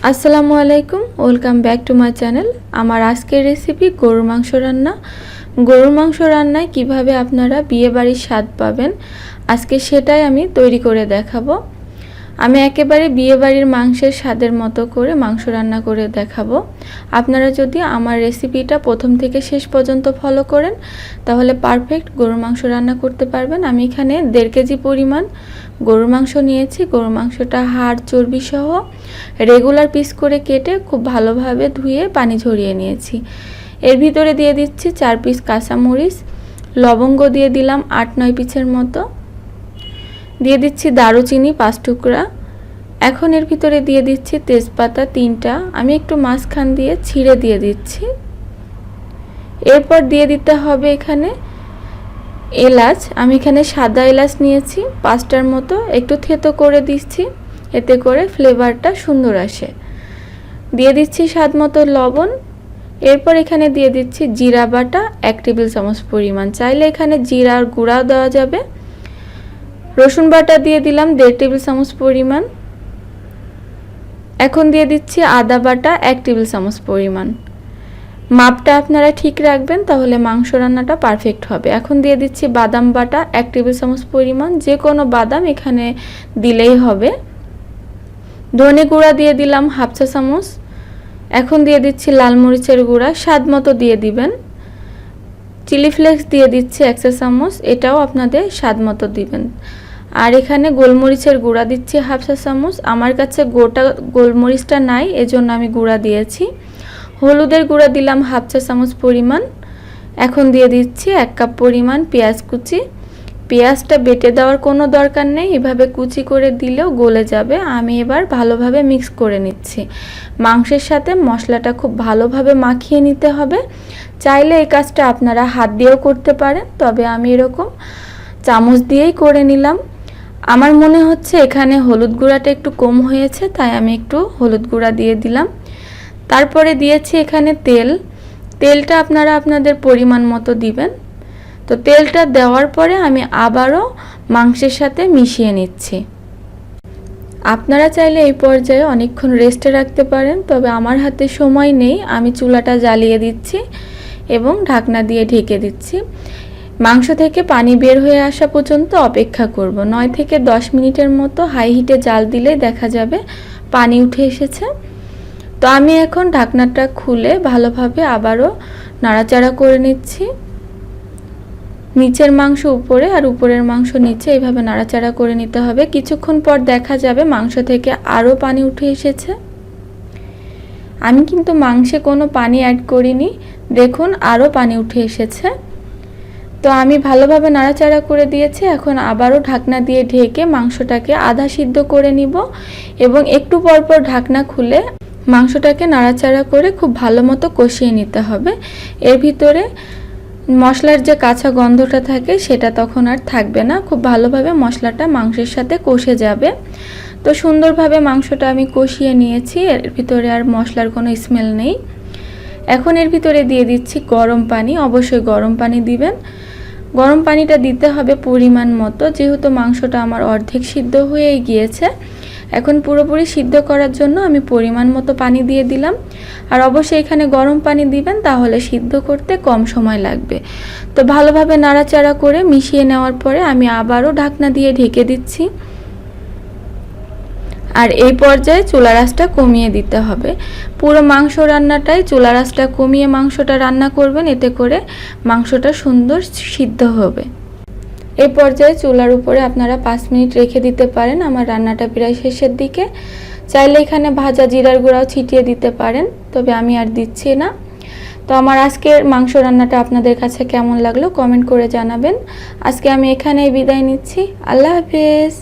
আসসালামু আলাইকুম, welcome back to my channel. আমার আজকের রেসিপি গরুর মাংস রান্না। গরুর মাংস রান্নায় কিভাবে আপনারা বিয়েবাড়ির স্বাদ পাবেন আজকে সেটাই আমি তৈরি করে দেখাবো। আমি একেবারে বিয়েবাড়ির মাংসের স্বাদের মতো করে মাংস রান্না করে দেখাবো। আপনারা যদি আমার রেসিপিটা প্রথম থেকে শেষ পর্যন্ত ফলো করেন তাহলে পারফেক্ট গরুর মাংস রান্না করতে পারবেন। আমি এখানে 1.5 কেজি পরিমাণ গরুর মাংস নিয়েছি। গরুর মাংসটা হাড় চর্বি সহ রেগুলার পিস করে কেটে খুব ভালোভাবে ধুয়ে পানি ঝরিয়ে নিয়েছি। এর ভিতরে দিয়ে দিচ্ছি 4 পিস কাঁচামরিচ, লবঙ্গ দিয়ে দিলাম 8-9 পিসের মতো, দিয়ে দিচ্ছি দারুচিনি 5 টুকরা। এখন এর ভিতরে দিয়ে দিচ্ছি তেজপাতা 3টা, আমি একটু মাঝখান দিয়ে ছিঁড়ে দিয়ে দিচ্ছি। এরপর দিয়ে দিতে হবে এখানে এলাচ। আমি এখানে সাদা এলাচ নিয়েছি 5টার মতো, একটু থেতো করে দিচ্ছি, এতে করে ফ্লেভারটা সুন্দর আসে। দিয়ে দিচ্ছি স্বাদ মতো লবণ। এরপর এখানে দিয়ে দিচ্ছি জিরা বাটা 1 টেবিল চামচ পরিমাণ, চাইলে এখানে জিরার গুঁড়াও দেওয়া যাবে। রসুন বাটা দিয়ে দিলাম 1.5 টেবিল চামচ পরিমাণ। এখন দিয়ে দিচ্ছি আদা বাটা 1 টেবিল চামচ পরিমাণ। মাপটা আপনারা ঠিক রাখবেন, তাহলে মাংস রান্নাটা পারফেক্ট হবে। এখন দিয়ে দিচ্ছি বাদাম বাটা 1 টেবিল চামচ পরিমাণ, যে কোনো বাদাম এখানে দিলেই হবে। ধনে গুঁড়া দিয়ে দিলাম 1/2 চা চামচ। এখন দিয়ে দিচ্ছি লাল মরিচের গুঁড়া, স্বাদ মতো দিয়ে দিবেন। চিলি ফ্লেক্স দিয়ে দিচ্ছি 1 চা চামচ, এটাও আপনাদের স্বাদ মতো দিবেন। আর এখানে গোলমরিচের গুঁড়া দিচ্ছি 1/2 চা চামচ। আমার কাছে গোটা গোলমরিচটা নাই, এজন্য আমি গুঁড়া দিয়েছি। হলুদের গুঁড়া দিলাম 1/2 চা চামচ পরিমাণ। এখন দিয়ে দিচ্ছি 1 কাপ পরিমাণ পেঁয়াজ কুচি। পেঁয়াজটা বেটে দেওয়ার কোনো দরকার নেই, এভাবে কুচি করে দিলেও গলে যাবে। আমি এবার ভালোভাবে মিক্স করে নিচ্ছি। মাংসের সাথে মশলাটা খুব ভালোভাবে মাখিয়ে নিতে হবে। চাইলে এই কাজটা আপনারা হাত দিয়েও করতে পারেন, তবে আমি এরকম চামচ দিয়েই করে নিলাম। আমার মনে হচ্ছে এখানে হলুদ গুঁড়াটা একটু কম হয়েছে, তাই আমি একটু হলুদ গুঁড়া দিয়ে দিলাম। তারপরে দিয়েছি এখানে তেলটা আপনারা আপনাদের পরিমাণ মতো দিবেন। তো তেলটা দেওয়ার পরে আমি আবারও মাংসের সাথে মিশিয়ে নিচ্ছি। আপনারা চাইলে এই পর্যায়ে অনেকক্ষণ রেস্টে রাখতে পারেন, তবে আমার হাতে সময় নেই। আমি চুলাটা জ্বালিয়ে দিচ্ছি এবং ঢাকনা দিয়ে ঢেকে দিচ্ছি। মাংস থেকে পানি বের হয়ে আসা পর্যন্ত অপেক্ষা করব। 9 থেকে 10 মিনিটের মতো হাই হিটে জাল দিলে দেখা যাবে পানি উঠে এসেছে। তো আমি এখন ঢাকনাটা খুলে ভালোভাবে আবারও নাড়াচাড়া করে নিচ্ছি। নিচের মাংস উপরে আর উপরের মাংস নিচে, এইভাবে নাড়াচাড়া করে নিতে হবে। কিছুক্ষণ পর দেখা যাবে মাংস থেকে আরও পানি উঠে এসেছে। আমি কিন্তু মাংসে কোনো পানি অ্যাড করিনি, দেখুন আরও পানি উঠে এসেছে। তো আমি ভালোভাবে নাড়াচাড়া করে দিয়েছি। এখন আবারও ঢাকনা দিয়ে ঢেকে মাংসটাকে আধা সিদ্ধ করে নিব এবং একটু পর পর ঢাকনা খুলে মাংসটাকে নাড়াচাড়া করে খুব ভালো মতো কষিয়ে নিতে হবে। এর ভিতরে মশলার যে কাঁচা গন্ধটা থাকে সেটা তখন আর থাকবে না, খুব ভালোভাবে মশলাটা মাংসের সাথে কষে যাবে। তো সুন্দরভাবে মাংসটা আমি কষিয়ে নিয়েছি, এর ভিতরে আর মশলার কোনো স্মেল নেই। এখন এর ভিতরে দিয়ে দিচ্ছি গরম পানি। অবশ্যই গরম পানি দিবেন। গরম পানিটা দিতে হবে পরিমাণ মতো, যেহেতু মাংসটা আমার অর্ধেক সিদ্ধ হয়ে গিয়েছে। এখন পুরোপুরি সিদ্ধ করার জন্য আমি পরিমাণ মতো পানি দিয়ে দিলাম। আর অবশ্যই এখানে গরম পানি দিবেন, তাহলে সিদ্ধ করতে কম সময় লাগবে। তো ভালোভাবে নাড়াচাড়া করে মিশিয়ে নেওয়ার পরে আমি আবারও ঢাকনা দিয়ে ঢেকে দিচ্ছি। আর এই পর্যায়ে চুলার আঁচটা কমিয়ে দিতে হবে। পুরো মাংস রান্নাটাই চুলার আঁচটা কমিয়ে মাংসটা রান্না করবেন, এতে করে মাংসটা সুন্দর সিদ্ধ হবে। এই পর্যায়ে চুলার উপরে আপনারা 5 মিনিট রেখে দিতে পারেন। আমার রান্নাটা প্রায় শেষের দিকে। চাইলে এখানে ভাজা জিরার গুঁড়াও ছিটিয়ে দিতে পারেন, তবে আমি আর দিচ্ছি না। তো আমার আজকের মাংস রান্নাটা আপনাদের কাছে কেমন লাগলো কমেন্ট করে জানাবেন। আজকে আমি এখানেই বিদায় নিচ্ছি। আল্লাহ হাফেজ।